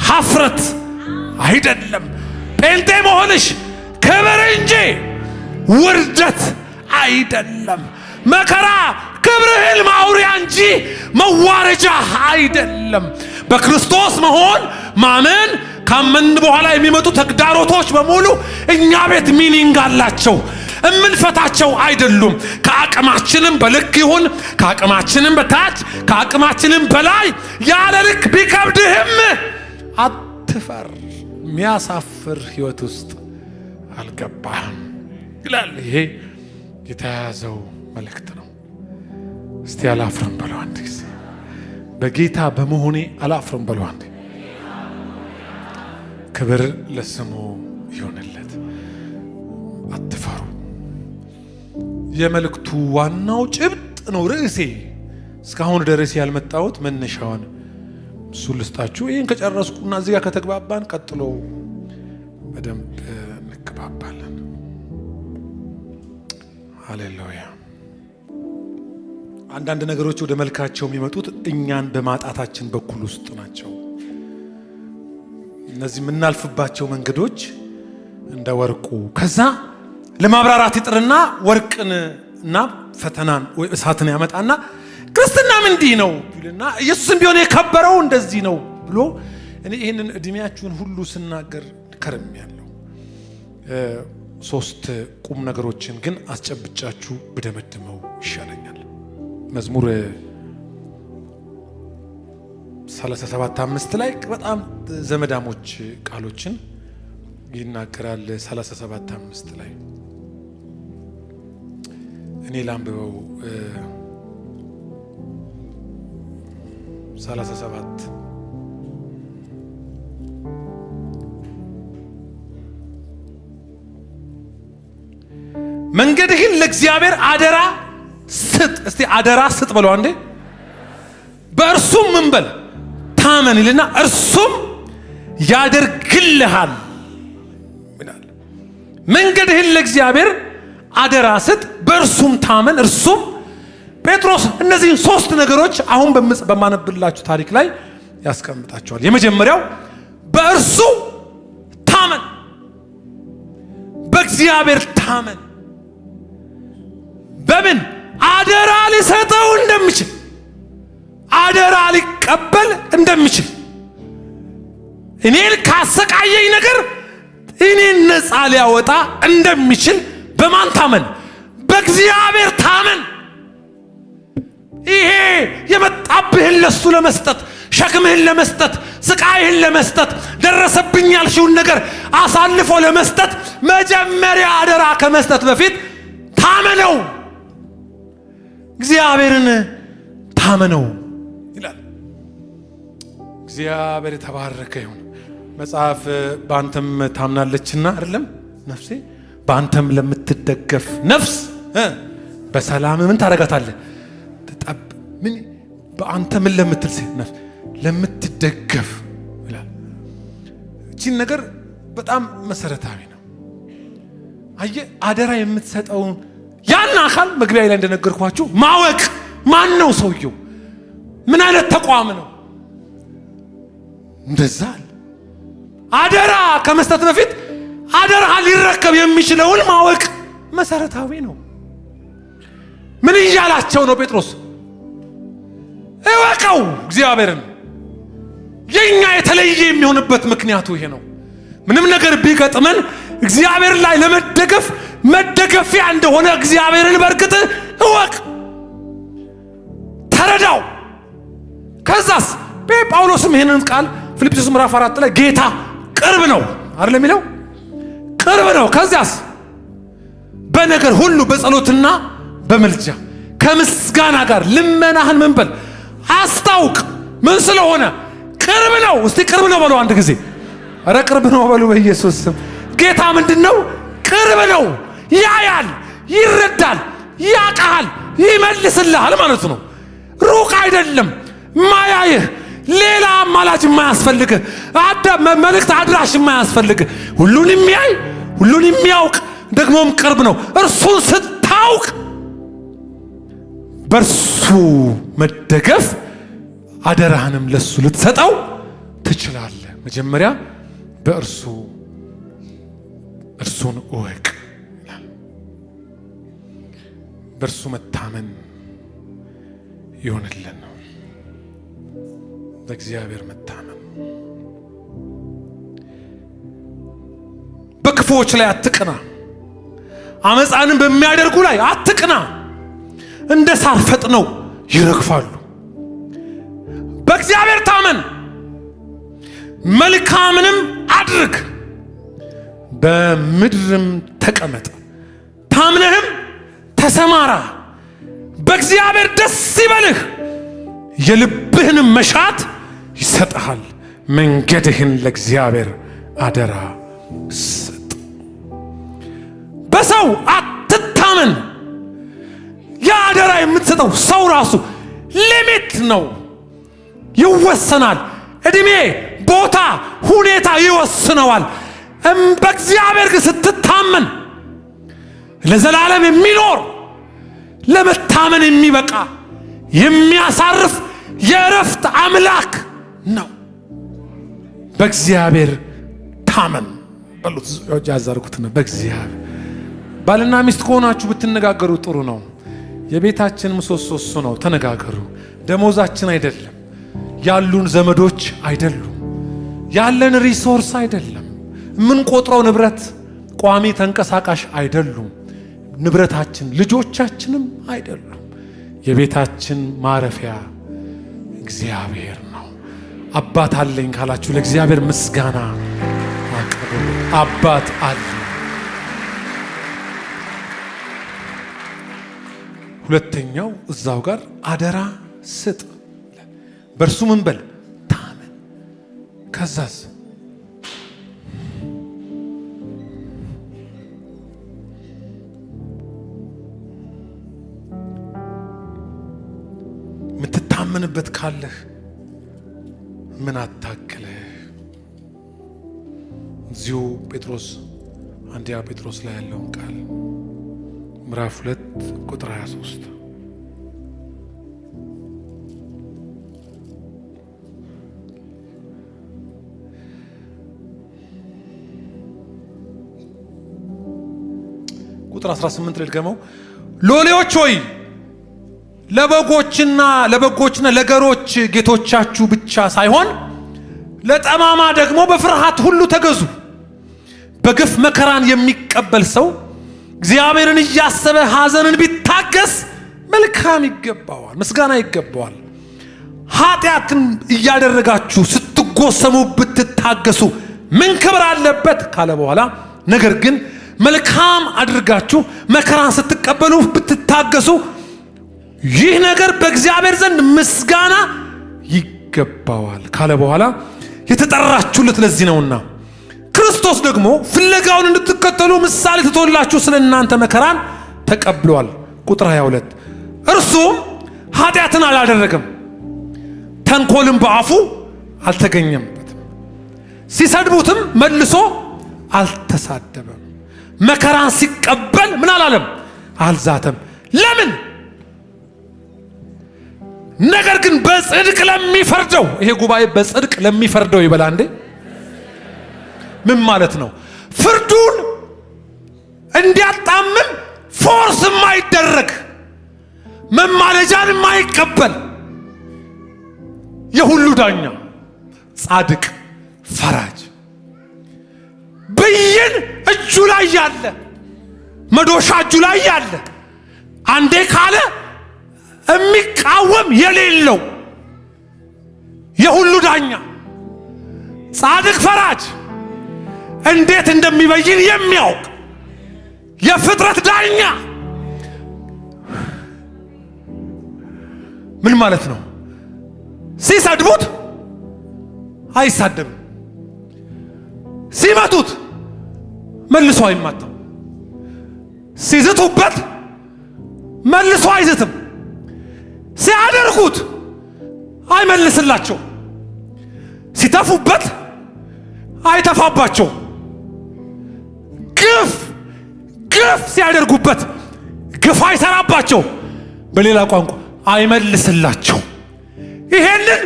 ሀፍረት አይደለም። ጴንጤ መሆንሽ ክብር እንጂ ውርደት አይደለም። መከራ ክብርህን ማውሪያ እንጂ መዋረጃ አይደለም። በክርስቶስ መሆን ማመን፣ ካመን በኋላ የሚመጡ ተግዳሮቶች በሙሉ እኛ ቤት ሚኒንግ አላቸው። እምንፈታቸው አይደሉም። ከአቅማችንም በልክ ይሁን ከአቅማችንም በታች ከአቅማችንም በላይ ያለ ልክ ቢከብድህም አትፈር። የሚያሳፍር ህይወት ውስጥ አልገባህም ይላል። ይሄ የተያዘው መልእክት ነው። እስቲ አላፍርም በለው አንድ ጊዜ። በጌታ በመሆኔ አላፍርም በለው አንድ። ክብር ለስሙ ይሆንለት። አትፈሩ። የመልእክቱ ዋናው ጭብጥ ነው። ርዕሴ እስካሁን ደረሴ ያልመጣሁት መነሻውን እሱ ልስጣችሁ። ይህን ከጨረስኩና እዚህ ጋር ከተግባባን ቀጥሎ በደንብ እንግባባለን። ሃሌሉያ አንዳንድ ነገሮች ወደ መልካቸው የሚመጡት እኛን በማጣታችን በኩል ውስጥ ናቸው። እነዚህ የምናልፍባቸው መንገዶች እንደ ወርቁ ከዛ ለማብራራት ይጥርና ወርቅንና ፈተናን ወይ እሳትን ያመጣና ክርስትናም እንዲህ ነው ይልና ኢየሱስም ቢሆን የከበረው እንደዚህ ነው ብሎ እኔ ይሄንን እድሜያችሁን ሁሉ ስናገር ከርሜያለሁ። 3 ቁም ነገሮችን ግን አስጨብጫችሁ ብደመድመው ይሻለኛል። መዝሙር 37:5 ላይ በጣም ዘመዳሞች ቃሎችን ይናገራል። 37:5 ላይ እኔ ላንብበው። 37 መንገድህን ለእግዚአብሔር አደራ ስጥ። እስቲ አደራ ስጥ በለው አንዴ። በእርሱም ምን በል ታመን ይልና እርሱም ያደርግልሃል ይላል። መንገድህን ለእግዚአብሔር አደራ ስጥ፣ በእርሱም ታመን፣ እርሱም ጴጥሮስ እነዚህ 3 ነገሮች አሁን በማነብላችሁ ታሪክ ላይ ያስቀምጣቸዋል። የመጀመሪያው በእርሱ ታመን፣ በእግዚአብሔር ታመን። በምን አደራ ሊሰጠው እንደሚችል፣ አደራ ሊቀበል እንደሚችል፣ እኔን ካሰቃየኝ ነገር እኔን ነፃ ሊያወጣ እንደሚችል በማን ታመን? በእግዚአብሔር ታመን። ይሄ የመጣብህን ለሱ ለመስጠት፣ ሸክምህን ለመስጠት፣ ስቃይህን ለመስጠት፣ ደረሰብኝ ያልሽውን ነገር አሳልፎ ለመስጠት መጀመሪያ አደራ ከመስጠት በፊት ታመነው። እግዚአብሔርን ታመነው ይላል። እግዚአብሔር የተባረከ ይሁን። መጽሐፍ በአንተም ታምናለችና አይደለም ነፍሴ፣ በአንተም ለምትደገፍ ነፍስ በሰላም ምን ታረጋታለህ? ምን በአንተ ምን ለምትል ነፍስ ለምትደገፍ ይላል። እቺን ነገር በጣም መሰረታዊ ነው። አየህ አደራ የምትሰጠውን ያን አካል መግቢያ ላይ እንደነገርኳችሁ ማወቅ። ማን ነው ሰውየው? ምን አይነት ተቋም ነው? እንደዛ አደራ ከመስጠት በፊት አደራ ሊረከብ የሚችለውን ማወቅ መሰረታዊ ነው። ምን እያላቸው ነው ጴጥሮስ? እወቀው እግዚአብሔርን። የኛ የተለየ የሚሆንበት ምክንያቱ ይሄ ነው። ምንም ነገር ቢገጥመን እግዚአብሔር ላይ ለመደገፍ መደገፊያ እንደሆነ እግዚአብሔርን በርግጥ እወቅ፣ ተረዳው። ከዛስ ጳውሎስም ይሄንን ቃል ፊልጵስዩስ ምዕራፍ 4 ላይ ጌታ ቅርብ ነው አይደል የሚለው? ቅርብ ነው። ከዛስ በነገር ሁሉ በጸሎትና በመልጃ ከምስጋና ጋር ልመናህን ምን በል አስታውቅ። ምን ስለሆነ ቅርብ ነው። እስቲ ቅርብ ነው በሉ አንድ ጊዜ። አረ ቅርብ ነው በሉ በኢየሱስ ስም። ጌታ ምንድነው? ቅርብ ነው። ያያል፣ ይረዳል፣ ያቃል፣ ይመልስልሃል ማለት ነው። ሩቅ አይደለም ማያይህ፣ ሌላ አማላጅ የማያስፈልግህ፣ መልእክት አድራሽ የማያስፈልግህ፣ ሁሉን የሚያይ ሁሉን የሚያውቅ ደግሞም ቅርብ ነው። እርሱን ስታውቅ በእርሱ መደገፍ አደራህንም ለሱ ልትሰጠው ትችላለህ። መጀመሪያ እርሱን እወቅ ይላል። በእርሱ መታመን ይሆንልን ነው። በእግዚአብሔር መታመን። በክፉዎች ላይ አትቅና፣ አመፃንም በሚያደርጉ ላይ አትቅና፣ እንደ ሳር ፈጥነው ይረግፋሉ። በእግዚአብሔር ታመን፣ መልካምንም አድርግ፣ በምድርም ተቀመጥ፣ ታምነህም ተሰማራ። በእግዚአብሔር ደስ ይበልህ፣ የልብህንም መሻት ይሰጥሃል። መንገድህን ለእግዚአብሔር አደራ ስጥ። በሰው አትታመን። የአደራ የምትሰጠው ሰው ራሱ ሊሚት ነው፣ ይወሰናል። እድሜ፣ ቦታ፣ ሁኔታ ይወስነዋል። በእግዚአብሔር ግን ስትታመን ለዘላለም የሚኖር ለመታመን የሚበቃ የሚያሳርፍ የእረፍት አምላክ ነው። በእግዚአብሔር ታመን በሉት። ያዛርኩትና በእግዚአብሔር ባልና ሚስት ከሆናችሁ ብትነጋገሩ ጥሩ ነው። የቤታችን ምሰሶ እሱ ነው። ተነጋገሩ። ደሞዛችን አይደለም፣ ያሉን ዘመዶች አይደሉም፣ ያለን ሪሶርስ አይደለም፣ የምንቆጥረው ንብረት ቋሚ ተንቀሳቃሽ አይደሉም፣ ንብረታችን ልጆቻችንም አይደሉም። የቤታችን ማረፊያ እግዚአብሔር ነው። አባት አለኝ ካላችሁ ለእግዚአብሔር ምስጋና አቅርቡ። አባት አለ። ሁለተኛው እዛው ጋር አደራ ስጥ፣ በእርሱ ምን በል ታመን። ከዛስ ምትታመንበት ካለህ ምን አታክለህ። እዚሁ ጴጥሮስ አንደኛ ጴጥሮስ ላይ ያለውን ቃል ምዕራፍ 2 ቁጥር 23 ቁጥር 18 ላይ ልገመው። ሎሌዎች ሆይ ለበጎችና ለገሮች ጌቶቻችሁ ብቻ ሳይሆን ለጠማማ ደግሞ በፍርሃት ሁሉ ተገዙ። በግፍ መከራን የሚቀበል ሰው እግዚአብሔርን እያሰበ ሐዘንን ቢታገስ መልካም ይገባዋል፣ ምስጋና ይገባዋል። ኃጢአትን እያደረጋችሁ ስትጎሰሙ ብትታገሱ ምን ክብር አለበት ካለ በኋላ ነገር ግን መልካም አድርጋችሁ መከራን ስትቀበሉ ብትታገሱ ይህ ነገር በእግዚአብሔር ዘንድ ምስጋና ይገባዋል ካለ በኋላ የተጠራችሁለት ለዚህ ነውና ክርስቶስ ደግሞ ፍለጋውን እንድትከተሉ ምሳሌ ትቶላችሁ ስለ እናንተ መከራን ተቀብሏል። ቁጥር 22 እርሱም ኃጢአትን አላደረገም፣ ተንኮልም በአፉ አልተገኘበትም፣ ሲሰድቡትም መልሶ አልተሳደበም። መከራን ሲቀበል ምን አላለም? አልዛተም። ለምን? ነገር ግን በጽድቅ ለሚፈርደው። ይሄ ጉባኤ በጽድቅ ለሚፈርደው ይበላ እንዴ? ምን ማለት ነው? ፍርዱን እንዲያጣምም ፎርስ የማይደረግ መማለጃን የማይቀበል የሁሉ ዳኛ ጻድቅ ፈራጅ ብይን እጁ ላይ ያለ መዶሻ እጁ ላይ ያለ አንዴ ካለ የሚቃወም የሌለው የሁሉ ዳኛ ጻድቅ ፈራጅ እንዴት እንደሚበይን የሚያውቅ የፍጥረት ዳኛ። ምን ማለት ነው? ሲሰድቡት አይሳደብም፣ ሲመቱት መልሶ አይማታም፣ ሲዝቱበት መልሶ አይዝትም፣ ሲያደርጉት አይመልስላቸው፣ ሲተፉበት አይተፋባቸው፣ ግፍ ሲያደርጉበት ግፍ አይሰራባቸው፣ በሌላ ቋንቋ አይመልስላቸው። ይሄንን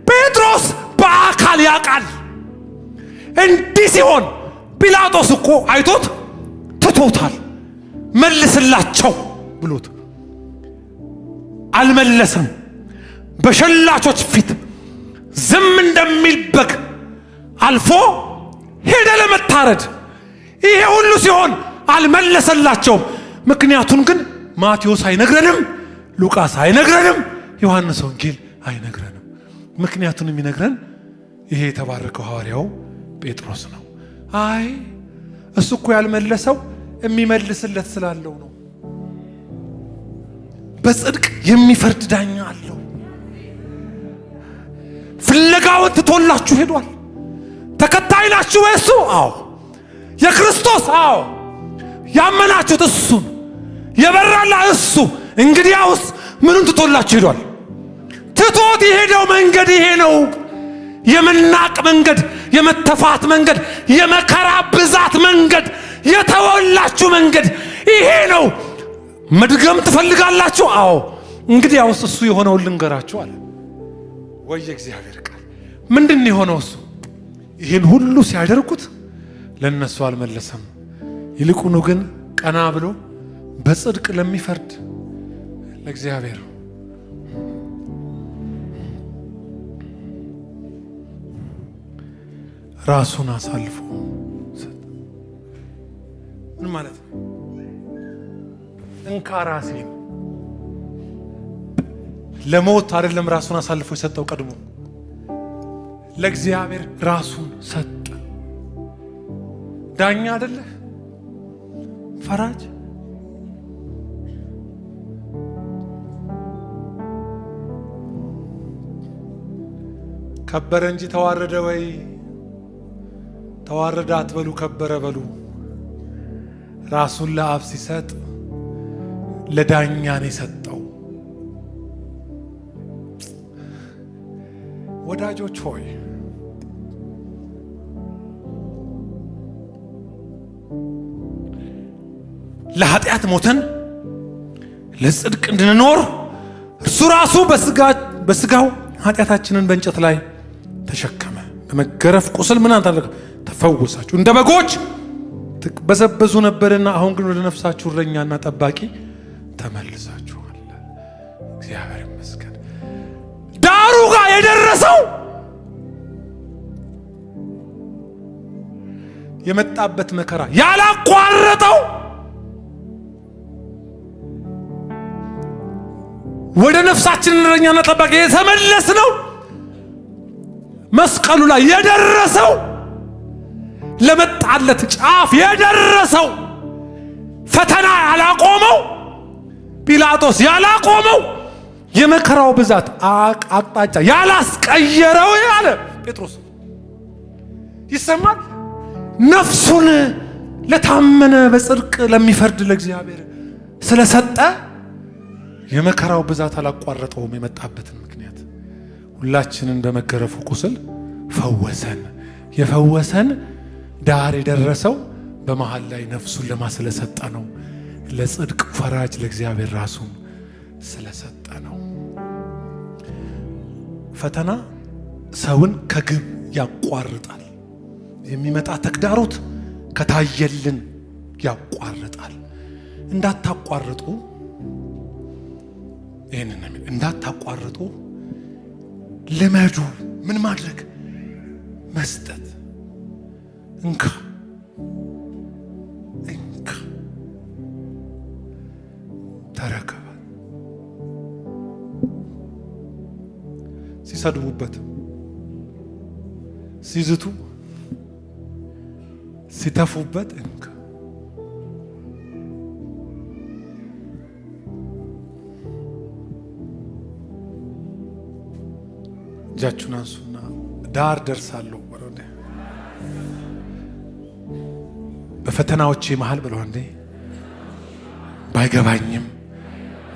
ጴጥሮስ በአካል ያውቃል። እንዲህ ሲሆን ጲላጦስ እኮ አይቶት ትቶታል። መልስላቸው ብሎት አልመለሰም። በሸላቾች ፊት ዝም እንደሚል በግ አልፎ ሄደ ለመታረድ። ይሄ ሁሉ ሲሆን አልመለሰላቸውም። ምክንያቱን ግን ማቴዎስ አይነግረንም፣ ሉቃስ አይነግረንም፣ ዮሐንስ ወንጌል አይነግረንም። ምክንያቱን የሚነግረን ይሄ የተባረከው ሐዋርያው ጴጥሮስ ነው። አይ እሱ እኮ ያልመለሰው የሚመልስለት ስላለው ነው። በጽድቅ የሚፈርድ ዳኛ አለው። ፍለጋውን ትቶላችሁ ሄዷል። ተከታይ ናችሁ በእሱ። አዎ የክርስቶስ አዎ ያመናችሁት እሱን የበራላ እሱ። እንግዲያውስ ምኑን ትቶላችሁ ሄዷል? ትቶት የሄደው መንገድ ይሄ ነው። የመናቅ መንገድ፣ የመተፋት መንገድ፣ የመከራ ብዛት መንገድ፣ የተወላችሁ መንገድ ይሄ ነው። መድገም ትፈልጋላችሁ? አዎ እንግዲህ ያውስ እሱ የሆነውን ልንገራችሁ አለ። ወይ እግዚአብሔር ቃል ምንድን የሆነው? እሱ ይህን ሁሉ ሲያደርጉት ለነሱ አልመለሰም። ይልቁኑ ግን ቀና ብሎ በጽድቅ ለሚፈርድ ለእግዚአብሔር ራሱን አሳልፎ ሰጠ። ምን ማለት ነው? እንካ ራሴን ለሞት አይደለም ራሱን አሳልፎ የሰጠው። ቀድሞ ለእግዚአብሔር ራሱን ሰጠ። ዳኛ አይደለ? ፈራጅ ከበረ እንጂ ተዋረደ ወይ? ተዋረደ አትበሉ፣ ከበረ በሉ። ራሱን ለአብ ሲሰጥ ለዳኛ ነው የሰጠው። ወዳጆች ሆይ ለኃጢአት ሞተን ለጽድቅ እንድንኖር እርሱ ራሱ በስጋው ኃጢአታችንን በእንጨት ላይ ተሸከመ። በመገረፍ ቁስል ምን አደረገ? ተፈወሳችሁ። እንደ በጎች ትበዘበዙ ነበርና አሁን ግን ወደ ነፍሳችሁ እረኛና ጠባቂ ተመልሳችኋል። እግዚአብሔር ይመስገን። ዳሩ ጋር የደረሰው የመጣበት መከራ ያላቋረጠው ወደ ነፍሳችን እረኛና ጠባቂ የተመለስነው መስቀሉ ላይ የደረሰው ለመጣለት ጫፍ የደረሰው ፈተና ያላቆመው ጲላጦስ ያላቆመው የመከራው ብዛት አቅጣጫ ያላስቀየረው ያለ ጴጥሮስ ይሰማል። ነፍሱን ለታመነ በጽድቅ ለሚፈርድ ለእግዚአብሔር ስለሰጠ የመከራው ብዛት አላቋረጠውም። የመጣበትን ምክንያት ሁላችንን በመገረፉ ቁስል ፈወሰን። የፈወሰን ዳር የደረሰው በመሃል ላይ ነፍሱን ለማስለሰጠ ነው። ለጽድቅ ፈራጅ ለእግዚአብሔር ራሱን ስለሰጠ ነው። ፈተና ሰውን ከግብ ያቋርጣል። የሚመጣ ተግዳሮት ከታየልን ያቋርጣል። እንዳታቋርጡ ይህንን እንዳታቋርጡ ልመዱ። ምን ማድረግ? መስጠት። እንካ እንካ ተረከበ። ሲሰድቡበት፣ ሲዝቱ፣ ሲተፉበት እንካ እጃችሁን አንሱና ዳር ደርሳለሁ በለው። በፈተናዎቼ መሃል በለው እንዴ ባይገባኝም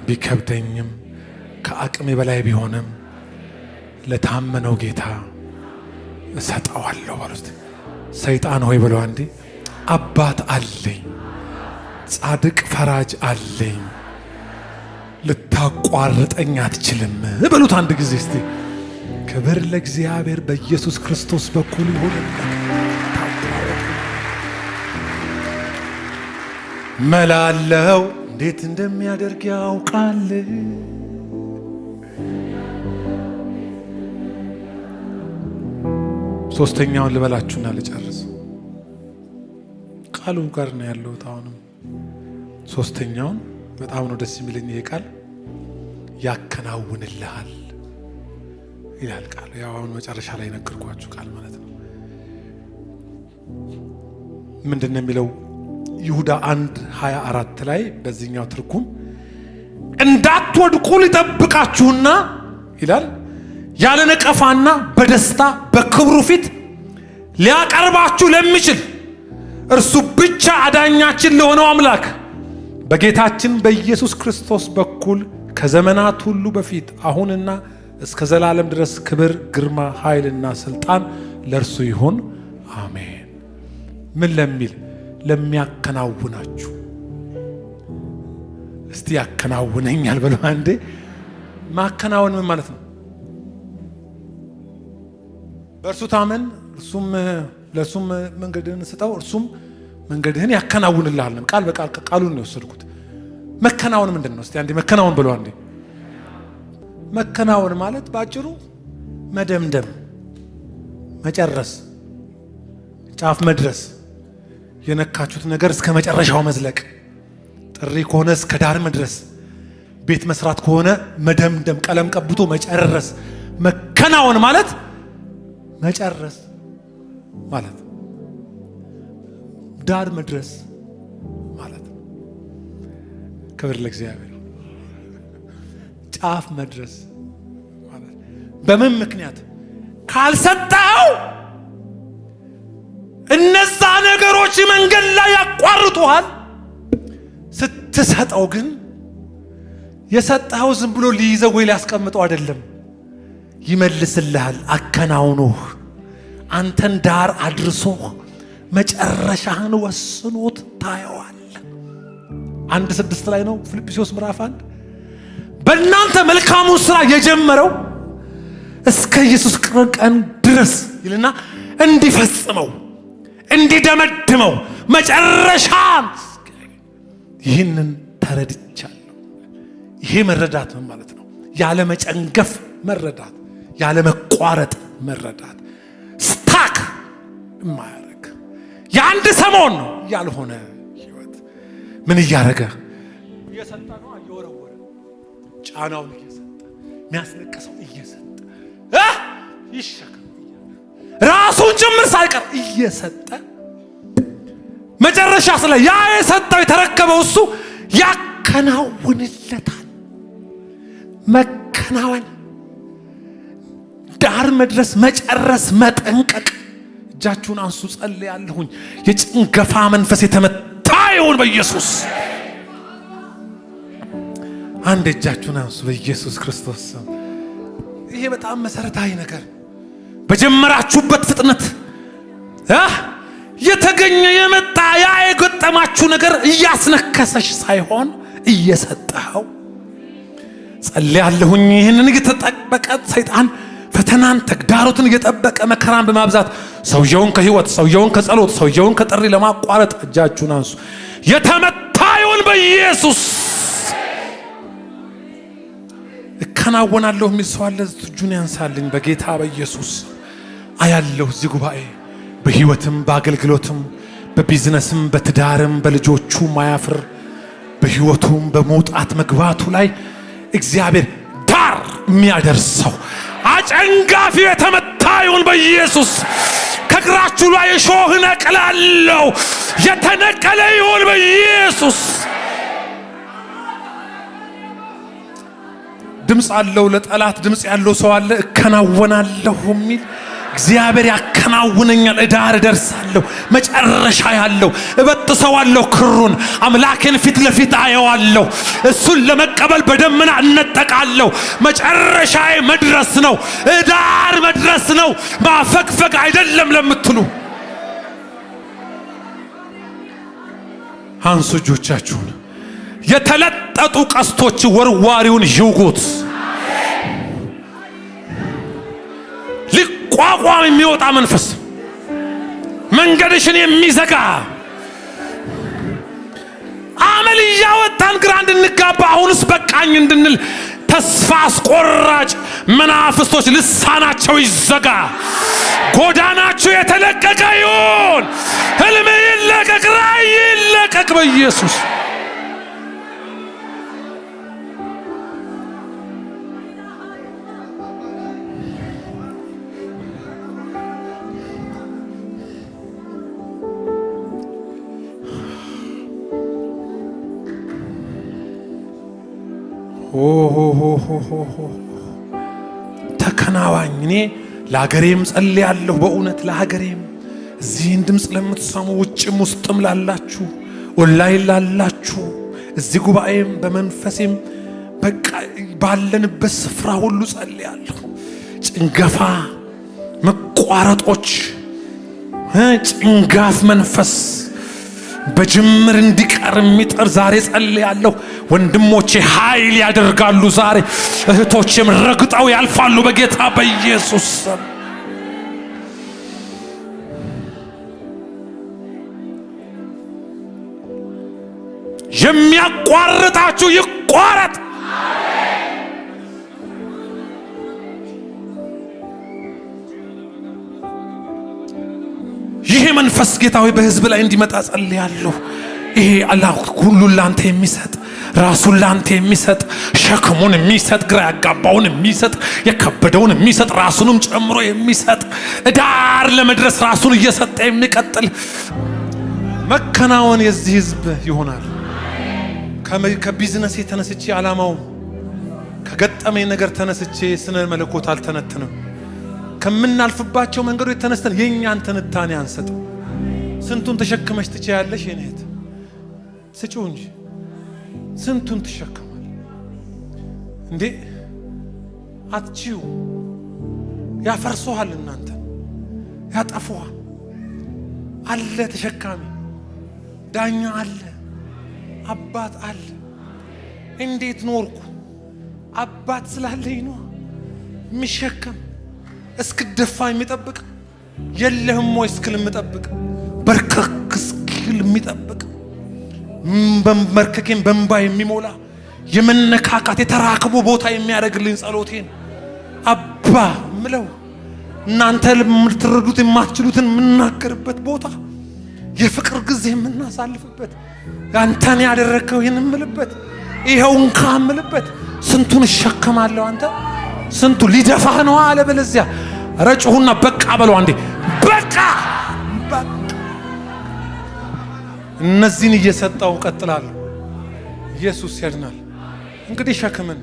ቢከብደኝም ከአቅሜ በላይ ቢሆንም ለታመነው ጌታ እሰጠዋለሁ በሉት። ሰይጣን ሆይ በለው እንዴ አባት አለኝ፣ ጻድቅ ፈራጅ አለኝ፣ ልታቋርጠኝ አትችልም በሉት አንድ ጊዜ እስቲ። ክብር ለእግዚአብሔር በኢየሱስ ክርስቶስ በኩል ይሁን። መላለው እንዴት እንደሚያደርግ ያውቃል። ሶስተኛውን ልበላችሁና ልጨርስ። ቃሉ ጋር ነው ያለሁት። አሁንም ሶስተኛውን በጣም ነው ደስ የሚለኝ። ይሄ ቃል ያከናውንልሃል ይላል ቃል። ያው አሁን መጨረሻ ላይ ነገርኳችሁ ቃል ማለት ነው። ምንድነው የሚለው? ይሁዳ 1:24 ላይ በዚህኛው ትርጉም እንዳትወድቁ ሊጠብቃችሁና ይላል ያለ ነቀፋና በደስታ በክብሩ ፊት ሊያቀርባችሁ ለሚችል እርሱ ብቻ አዳኛችን ለሆነው አምላክ በጌታችን በኢየሱስ ክርስቶስ በኩል ከዘመናት ሁሉ በፊት አሁንና እስከ ዘላለም ድረስ ክብር፣ ግርማ፣ ኃይልና ስልጣን ለእርሱ ይሁን አሜን። ምን ለሚል? ለሚያከናውናችሁ። እስቲ ያከናውነኛል በለው አንዴ። ማከናወን ምን ማለት ነው? በእርሱ ታመን፣ ለእርሱም መንገድህን ስጠው፣ እርሱም መንገድህን ያከናውንልሃል። ቃል በቃል ቃሉን ነው የወሰድኩት። መከናወን ምንድን ነው? እስቲ አንዴ መከናወን ብለው አንዴ። መከናወን ማለት ባጭሩ መደምደም፣ መጨረስ፣ ጫፍ መድረስ፣ የነካችሁት ነገር እስከ መጨረሻው መዝለቅ፣ ጥሪ ከሆነ እስከ ዳር መድረስ፣ ቤት መስራት ከሆነ መደምደም፣ ቀለም ቀብቶ መጨረስ። መከናወን ማለት መጨረስ ማለት ዳር መድረስ ማለት። ክብር ለእግዚአብሔር። ጫፍ መድረስ ማለት በምን ምክንያት? ካልሰጠኸው እነዛ ነገሮች መንገድ ላይ ያቋርጡሃል። ስትሰጠው ግን የሰጠኸው ዝም ብሎ ሊይዘው ወይ ሊያስቀምጠው አይደለም፣ ይመልስልሃል። አከናውኖህ አንተን ዳር አድርሶህ መጨረሻህን ወስኖት ታየዋለህ። 1:6 ላይ ነው ፊልጵስዩስ ምዕራፍ 1 በእናንተ መልካሙን ስራ የጀመረው እስከ ኢየሱስ ቀን ድረስ ይልና እንዲፈጽመው እንዲደመድመው መጨረሻን። ይህንን ተረድቻለሁ። ይሄ መረዳት ምን ማለት ነው? ያለ መጨንገፍ መረዳት፣ ያለ መቋረጥ መረዳት፣ ስታክ የማያረግ የአንድ ሰሞን ነው ያልሆነ ህይወት። ምን እያረገ እየሰጠ ነው? እየወረወረ ጫናውን እየሰጠ የሚያስለቅሰው እየሰጠ ይሸከም ራሱን ጭምር ሳይቀር እየሰጠ መጨረሻ ስለ ያ የሰጠው የተረከበው እሱ ያከናውንለታል። መከናወን፣ ዳር መድረስ፣ መጨረስ፣ መጠንቀቅ። እጃችሁን አንሱ፣ ጸልያለሁኝ። የጭንገፋ መንፈስ የተመታ ይሁን በኢየሱስ። አንድ እጃችሁን አንሱ በኢየሱስ ክርስቶስ ስም። ይሄ በጣም መሰረታዊ ነገር በጀመራችሁበት ፍጥነት የተገኘ የመጣ ያ የገጠማችሁ ነገር እያስነከሰሽ ሳይሆን እየሰጠኸው። ጸልያለሁኝ። ይህንን እየተጠበቀ ሰይጣን ፈተናን ተግዳሮትን እየጠበቀ መከራን በማብዛት ሰውየውን ከህይወት፣ ሰውየውን ከጸሎት፣ ሰውየውን ከጥሪ ለማቋረጥ እጃችሁን አንሱ። የተመታ ይሁን በኢየሱስ። እከናወናለሁ የሚል ሰው አለ? እጁን ያንሳልኝ በጌታ በኢየሱስ። አያለሁ እዚህ ጉባኤ በህይወትም በአገልግሎትም በቢዝነስም በትዳርም በልጆቹ ማያፍር በህይወቱም በመውጣት መግባቱ ላይ እግዚአብሔር ዳር የሚያደርሰው አጨንጋፊው የተመታ ይሁን በኢየሱስ። ከእግራችሁ ላይ እሾህ ነቅላለሁ፣ የተነቀለ ይሁን በኢየሱስ። ድምፅ አለው ለጠላት ድምፅ ያለው ሰው አለ። እከናወናለሁ የሚል እግዚአብሔር ያከናውነኛል። ዳር ደርሳለሁ፣ መጨረሻ ያለው እበጥሰዋለሁ። ክሩን አምላኬን ፊት ለፊት አየዋለሁ። እሱን ለመቀበል በደመና እነጠቃለሁ። መጨረሻዬ መድረስ ነው፣ ዳር መድረስ ነው፣ ማፈግፈግ አይደለም ለምትሉ አንሱ እጆቻችሁን። የተለጠጡ ቀስቶች ወርዋሪውን ይውጉት። ቋቋም የሚወጣ መንፈስ መንገድሽን የሚዘጋ አመል እያወጣን ግራ እንድንጋባ አሁንስ በቃኝ እንድንል ተስፋ አስቆራጭ መናፍስቶች ልሳናቸው ይዘጋ። ጎዳናችሁ የተለቀቀ ይሁን። ህልም ይለቀቅ፣ ራእይ ይለቀቅ በኢየሱስ። ተከናዋኝ። እኔ ለሀገሬም ጸልያለሁ። በእውነት ለሀገሬም እዚህን ድምፅ ለምትሰሙ ውጭም ውስጥም ላላችሁ፣ ኦንላይን ላላችሁ፣ እዚህ ጉባኤም በመንፈሴም በቃ ባለንበት ስፍራ ሁሉ ጸልያለሁ። ጭንገፋ፣ መቋረጦች፣ ጭንጋፍ መንፈስ በጅምር እንዲቀር የሚጥር ዛሬ ጸልያለሁ። ወንድሞቼ ኃይል ያደርጋሉ ዛሬ፣ እህቶቼም ረግጠው ያልፋሉ በጌታ በኢየሱስ ስም። የሚያቋርጣችሁ ይቋረጥ። ይሄ መንፈስ ጌታዊ በሕዝብ ላይ እንዲመጣ ጸልያለሁ። ይሄ አላህ ሁሉን ላንተ የሚሰጥ ራሱን ላንተ የሚሰጥ ሸክሙን የሚሰጥ ግራ ያጋባውን የሚሰጥ የከበደውን የሚሰጥ ራሱንም ጨምሮ የሚሰጥ ዳር ለመድረስ ራሱን እየሰጠ የሚቀጥል መከናወን የዚህ ሕዝብ ይሆናል። ከቢዝነስ ተነስቼ ዓላማው ከገጠመኝ ነገር ተነስቼ ስነ መለኮት አልተነትንም። ከምናልፍባቸው መንገዶች ተነስተን የኛን ትንታኔ አንሰጥም። ስንቱን ተሸክመሽ ትችያለሽ የኔ እህት? ስጪው እንጂ ስንቱን ትሸከማል እንዴ? አትችዩ። ያፈርሶሃል፣ እናንተ ያጠፉሃል። አለ ተሸካሚ ዳኛ አለ፣ አባት አለ። እንዴት ኖርኩ? አባት ስላለኝ ነው የሚሸከም። እስክደፋ የሚጠብቅ የለህም ወይ እስክል የሚጠብቅ በርከክ እስክል የሚጠብቅ በመርከኬን በእንባ የሚሞላ የመነካካት የተራክቦ ቦታ የሚያደርግልኝ ጸሎቴን አባ ምለው እናንተ ልትረዱት የማትችሉትን የምናገርበት ቦታ የፍቅር ጊዜ የምናሳልፍበት አንተን ያደረከው ይህን እምልበት ይኸው እንካ እምልበት ስንቱን እሸከማለሁ። አንተ ስንቱ ሊደፋህ ነው አለ። በለዚያ ረጭሁና በቃ በለው አንዴ በቃ። እነዚህን እየሰጠው ቀጥላለሁ። ኢየሱስ ያድናል። እንግዲህ ሸክምን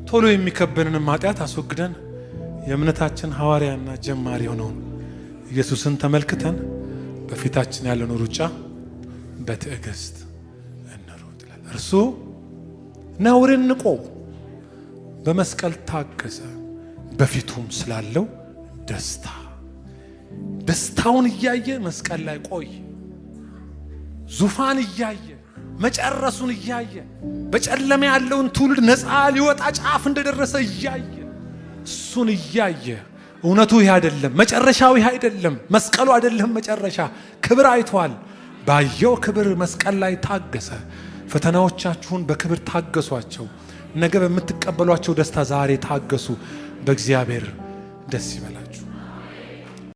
ቶሎ የሚከበንን ኃጢአት አስወግደን የእምነታችን ሐዋርያና ጀማሪ ሆነውን ኢየሱስን ተመልክተን በፊታችን ያለውን ሩጫ በትዕግስት እንሩጥ ይላል። እርሱ ነውርን ንቆ በመስቀል ታገሰ፣ በፊቱም ስላለው ደስታውን እያየ መስቀል ላይ ቆይ። ዙፋን እያየ መጨረሱን እያየ በጨለማ ያለውን ትውልድ ነፃ ሊወጣ ጫፍ እንደደረሰ እያየ እሱን እያየ እውነቱ ይህ አይደለም፣ መጨረሻው ይህ አይደለም፣ መስቀሉ አይደለም መጨረሻ። ክብር አይቷል። ባየው ክብር መስቀል ላይ ታገሰ። ፈተናዎቻችሁን በክብር ታገሷቸው። ነገ በምትቀበሏቸው ደስታ ዛሬ ታገሱ። በእግዚአብሔር ደስ ይበላል።